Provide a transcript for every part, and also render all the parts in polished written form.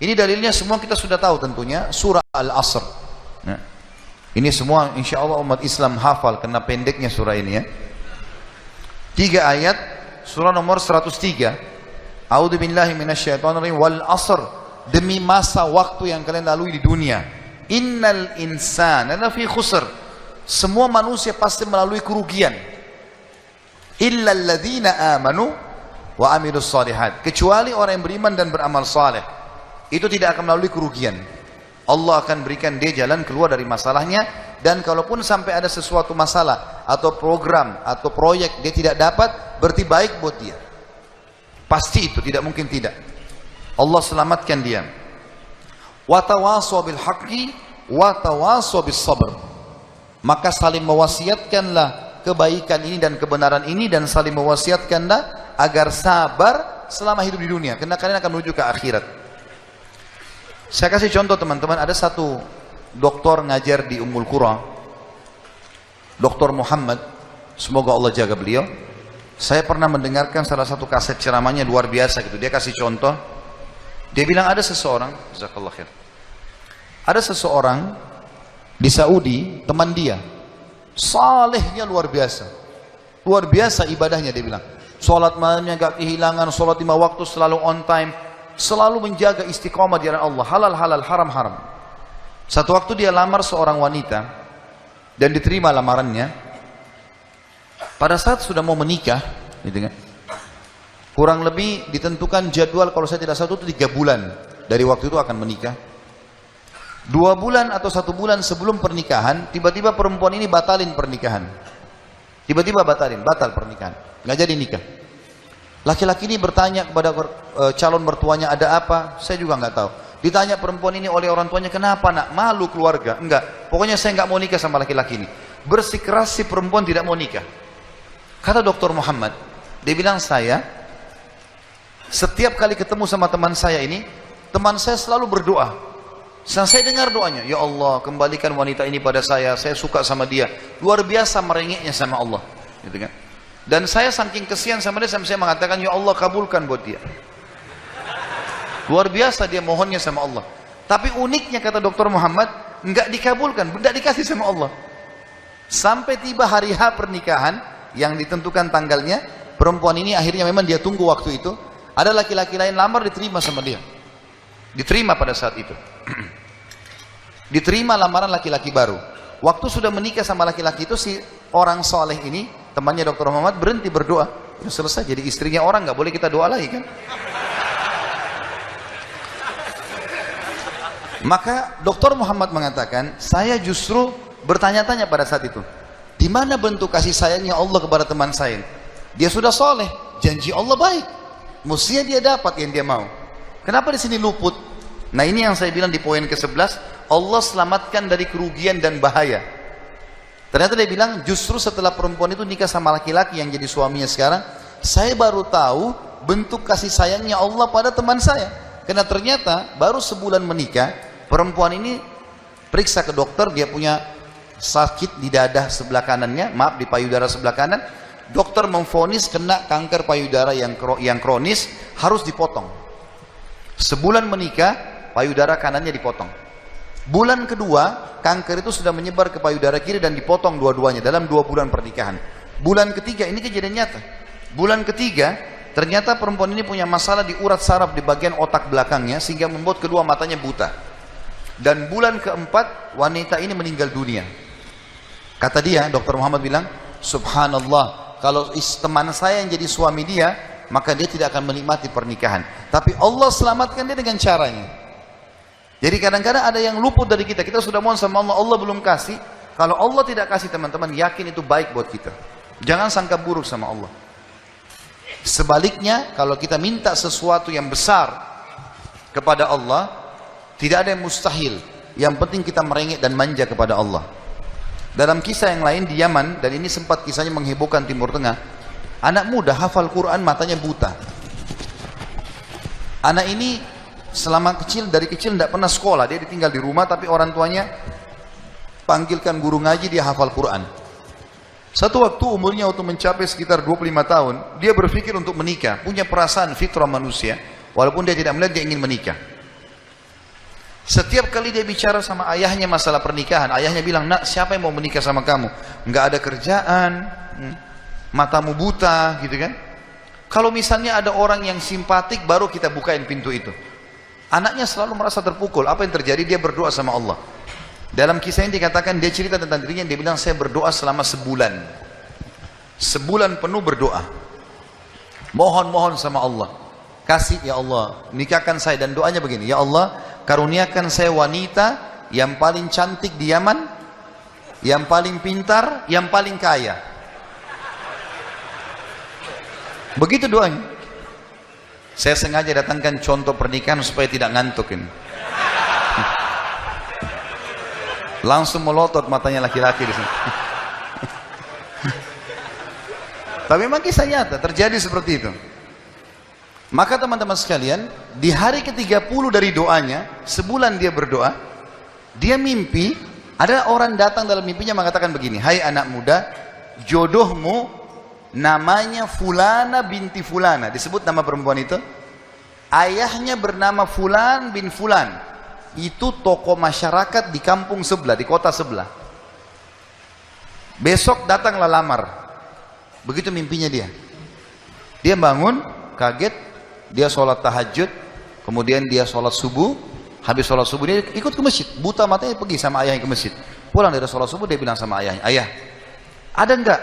Ini dalilnya semua kita sudah tahu tentunya, surah Al-Asr. Nah, ini semua insya Allah umat Islam hafal karena pendeknya surah ini ya. 3 ayat, surah nomor 103. A'udzu billahi minasyaitonir rajim. Wal 'asr, demi masa waktu yang kalian lalui di dunia. Innal insana lafi khusr. Semua manusia pasti melalui kerugian. Illal ladzina amanu wa amilus shalihat. Kecuali orang yang beriman dan beramal saleh. Itu tidak akan melalui kerugian. Allah akan berikan dia jalan keluar dari masalahnya, dan kalaupun sampai ada sesuatu masalah atau program atau proyek dia tidak dapat, berarti baik buat dia. Pasti itu, tidak mungkin tidak. Allah selamatkan dia. Wa tawasaw bil haqqi wa tawasaw bis sabr. Maka saling mewasiatkanlah kebaikan ini dan kebenaran ini, dan saling mewasiatkanlah agar sabar selama hidup di dunia, karena kalian akan menuju ke akhirat. Saya kasih contoh teman-teman, ada satu doktor ngajar di Ummul Qura, Dr. Muhammad, semoga Allah jaga beliau. Saya pernah mendengarkan salah satu kaset ceramahnya luar biasa gitu. Dia kasih contoh, dia bilang ada seseorang, jazakallah khair, ada seseorang di Saudi, teman dia, salehnya luar biasa ibadahnya. Dia bilang, sholat malamnya gak kehilangan, sholat 5 waktu selalu on time, selalu menjaga istiqomah di jalan Allah, halal-halal, haram-haram. Satu waktu dia lamar seorang wanita dan diterima lamarannya. Pada saat sudah mau menikah, gitu kan, kurang lebih ditentukan jadwal, kalau saya tidak salah itu 3 bulan dari waktu itu akan menikah. 2 bulan atau 1 bulan sebelum pernikahan, tiba-tiba perempuan ini batalin pernikahan. Tiba-tiba batal pernikahan, nggak jadi nikah. Laki-laki ini bertanya kepada calon mertuanya, ada apa? Saya juga nggak tahu. Ditanya perempuan ini oleh orang tuanya, kenapa nak? Malu keluarga? Enggak, pokoknya saya nggak mau nikah sama laki-laki ini. Bersikeras si perempuan tidak mau nikah. Kata Dr. Muhammad, dia bilang, saya setiap kali ketemu sama teman saya ini, teman saya selalu berdoa. Saya dengar doanya, ya Allah kembalikan wanita ini pada saya suka sama dia. Luar biasa merengeknya sama Allah, gitu kan. Dan saya saking kesian sama dia, sampai saya mengatakan, ya Allah kabulkan buat dia. Luar biasa dia mohonnya sama Allah. Tapi uniknya kata Dr. Muhammad, enggak dikabulkan, enggak dikasih sama Allah. Sampai tiba hari H pernikahan yang ditentukan tanggalnya, perempuan ini akhirnya memang dia tunggu waktu itu. Ada laki-laki lain lamar, diterima sama dia. Diterima pada saat itu. Diterima lamaran laki-laki baru. Waktu sudah menikah sama laki-laki itu, si orang soleh ini, temannya Dr. Muhammad, berhenti berdoa. Sudah selesai, jadi istrinya orang, nggak boleh kita doa lagi kan. Maka Dr. Muhammad mengatakan, saya justru bertanya-tanya pada saat itu, di mana bentuk kasih sayangnya Allah kepada teman saya? Dia sudah soleh, janji Allah baik, mestinya dia dapat yang dia mau. Kenapa di sini luput? Nah ini yang saya bilang di poin ke-11, Allah selamatkan dari kerugian dan bahaya. Ternyata dia bilang, justru setelah perempuan itu nikah sama laki-laki yang jadi suaminya sekarang, saya baru tahu bentuk kasih sayangnya Allah pada teman saya. Karena ternyata baru sebulan menikah, perempuan ini periksa ke dokter, dia punya sakit di dada sebelah kanannya, maaf di payudara sebelah kanan. Dokter memvonis kena kanker payudara yang kronis, harus dipotong. Sebulan menikah, payudara kanannya dipotong. Bulan kedua, kanker itu sudah menyebar ke payudara kiri dan dipotong dua-duanya dalam 2 bulan pernikahan. Bulan ketiga, ini kejadian nyata. Bulan ketiga, ternyata perempuan ini punya masalah di urat saraf di bagian otak belakangnya, sehingga membuat kedua matanya buta. Dan bulan keempat, wanita ini meninggal dunia. Kata dia, Dr. Muhammad bilang, subhanallah, kalau teman saya yang jadi suami dia, maka dia tidak akan menikmati pernikahan. Tapi Allah selamatkan dia dengan caranya. Jadi kadang-kadang ada yang luput dari kita. Kita sudah mohon sama Allah, Allah belum kasih. Kalau Allah tidak kasih, teman-teman, yakin itu baik buat kita. Jangan sangka buruk sama Allah. Sebaliknya, kalau kita minta sesuatu yang besar kepada Allah, tidak ada yang mustahil. Yang penting kita merengek dan manja kepada Allah. Dalam kisah yang lain di Yaman, dan ini sempat kisahnya menghebohkan Timur Tengah, anak muda hafal Quran, matanya buta. Anak ini dari kecil tidak pernah sekolah, dia ditinggal di rumah, tapi orang tuanya panggilkan guru ngaji, dia hafal Quran. Satu waktu umurnya waktu mencapai sekitar 25 tahun, dia berpikir untuk menikah, punya perasaan fitrah manusia, walaupun dia tidak melihat dia ingin menikah. Setiap kali dia bicara sama ayahnya masalah pernikahan, ayahnya bilang, nak, siapa yang mau menikah sama kamu? Nggak ada kerjaan, matamu buta, gitu kan? Kalau misalnya ada orang yang simpatik, baru kita bukain pintu itu. Anaknya selalu merasa terpukul. Apa yang terjadi? Dia berdoa sama Allah. Dalam kisah ini dikatakan, dia cerita tentang dirinya, dia bilang, saya berdoa selama sebulan. Sebulan penuh berdoa. Mohon-mohon sama Allah. Kasih ya Allah, nikahkan saya. Dan doanya begini, ya Allah, karuniakan saya wanita yang paling cantik di Yaman, yang paling pintar, yang paling kaya. Begitu doanya. Saya sengaja datangkan contoh pernikahan supaya tidak ngantuk ini. Langsung melotot matanya laki-laki di sini. Tapi memang kisah nyata terjadi seperti itu. Maka teman-teman sekalian, di hari ke-30 dari doanya, sebulan dia berdoa, dia mimpi, ada orang datang dalam mimpinya mengatakan begini, hai anak muda, jodohmu namanya Fulana binti Fulana. Disebut nama perempuan itu. Ayahnya bernama Fulan bin Fulan. Itu tokoh masyarakat di kampung sebelah, di kota sebelah. Besok datanglah lamar. Begitu mimpinya dia. Dia bangun, kaget, dia sholat tahajud, kemudian dia sholat subuh. Habis sholat subuh dia ikut ke masjid. Buta matanya pergi sama ayahnya ke masjid. Pulang dari sholat subuh dia bilang sama ayahnya, ayah, ada enggak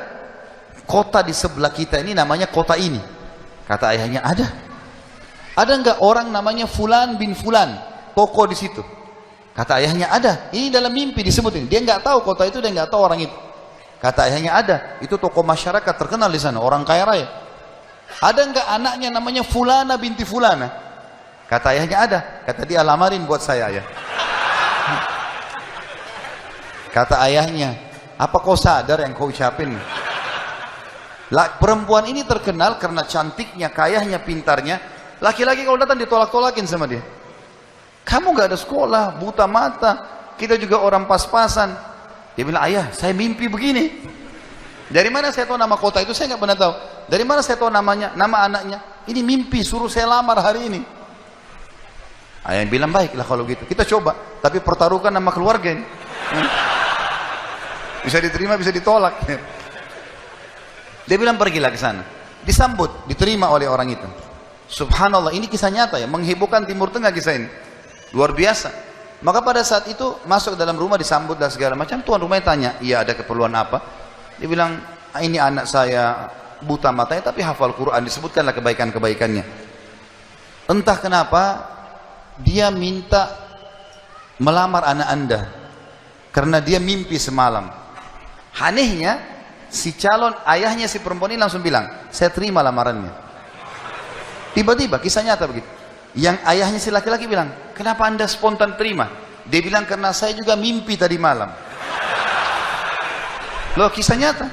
kota di sebelah kita ini namanya kota ini? Kata ayahnya, ada. Ada enggak orang namanya Fulan bin Fulan, toko di situ? Kata ayahnya, ada. Ini dalam mimpi disebut ini. Dia enggak tahu kota itu, dia enggak tahu orang itu. Kata ayahnya, ada. Itu toko masyarakat terkenal di sana, orang kaya raya. Ada enggak anaknya namanya Fulana binti Fulana? Kata ayahnya, ada. Kata dia, lamarin buat saya, ayah. Kata ayahnya, apa kau sadar yang kau ucapin? Perempuan ini terkenal karena cantiknya, kayahnya, pintarnya. Laki-laki kalau datang ditolak-tolakin sama dia. Kamu gak ada sekolah, buta mata, kita juga orang pas-pasan. Dia bilang, ayah, saya mimpi begini. Dari mana saya tahu nama kota itu? Saya nggak pernah tahu. Dari mana saya tahu namanya, nama anaknya? Ini mimpi, suruh saya lamar hari ini. Ayah bilang, baiklah kalau gitu. Kita coba, tapi pertaruhkan nama keluarga ini. Bisa diterima, bisa ditolak. Dia bilang, pergilah ke sana. Disambut, diterima oleh orang itu. Subhanallah, ini kisah nyata ya, menghebohkan Timur Tengah kisah ini. Luar biasa. Maka pada saat itu masuk dalam rumah, disambut dan segala macam. Tuan rumahnya tanya, iya ada keperluan apa? Dia bilang, ini anak saya buta matanya tapi hafal Quran, disebutkanlah kebaikan-kebaikannya. Entah kenapa dia minta melamar anak anda karena dia mimpi semalam. Anehnya si calon ayahnya si perempuan ini langsung bilang, saya terima lamarannya. Tiba-tiba kisah nyata begitu. Yang ayahnya si laki-laki bilang, kenapa anda spontan terima? Dia bilang, karena saya juga mimpi tadi malam. Loh, kisah nyata.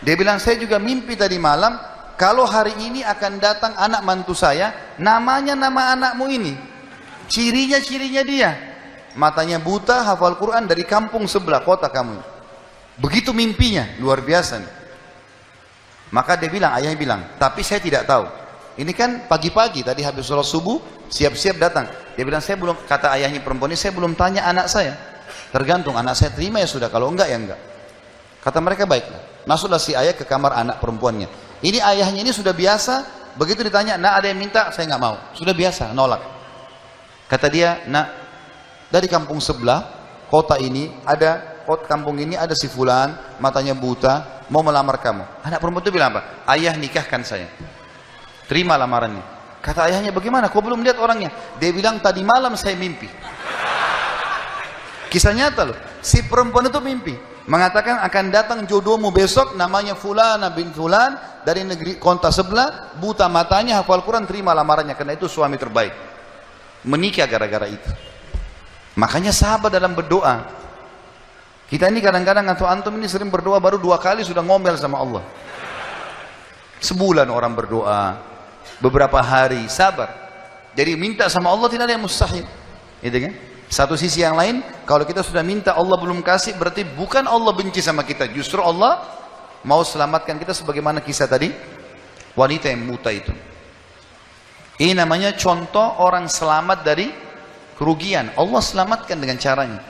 Dia bilang, saya juga mimpi tadi malam, kalau hari ini akan datang anak mantu saya, namanya nama anakmu ini. Cirinya dia. Matanya buta, hafal Quran, dari kampung sebelah kota kamu. Begitu mimpinya, luar biasa nih. Maka dia bilang, ayahnya bilang, tapi saya tidak tahu. Ini kan pagi-pagi, tadi habis sholat subuh, siap-siap datang. Dia bilang, saya belum, kata ayahnya perempuan ini, saya belum tanya anak saya. Tergantung, anak saya terima ya sudah, kalau enggak ya enggak. Kata mereka, baiklah. Masuklah si ayah ke kamar anak perempuannya. Ini ayahnya ini sudah biasa, begitu ditanya, nak ada yang minta, saya nggak mau. Sudah biasa, nolak. Kata dia, nak, dari kampung sebelah, kota ini, kampung ini ada si Fulan, matanya buta, mau melamar kamu. Anak perempuan itu bilang apa? Ayah nikahkan saya. Terima lamarannya. Kata ayahnya, bagaimana? Kau belum lihat orangnya? Dia bilang, tadi malam saya mimpi. Kisah nyata loh. Si perempuan itu mimpi. Mengatakan akan datang jodohmu besok, namanya Fulana bin Fulan, dari negeri kota sebelah, buta matanya, hafal Quran, terima lamarannya. Karena itu suami terbaik. Menikah gara-gara itu. Makanya sahabat dalam berdoa. Kita ini kadang-kadang atau antum ini sering berdoa, baru 2 kali sudah ngomel sama Allah. Sebulan orang berdoa, beberapa hari, sabar. Jadi minta sama Allah tidak ada yang mustahil. Gitu kan? Satu sisi yang lain, kalau kita sudah minta Allah belum kasih, berarti bukan Allah benci sama kita, justru Allah mau selamatkan kita, sebagaimana kisah tadi wanita yang buta itu. Ini namanya contoh orang selamat dari kerugian. Allah selamatkan dengan caranya.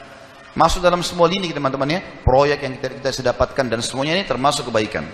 Masuk dalam semua lini teman-teman ya, proyek yang kita dapatkan dan semuanya ini termasuk kebaikan.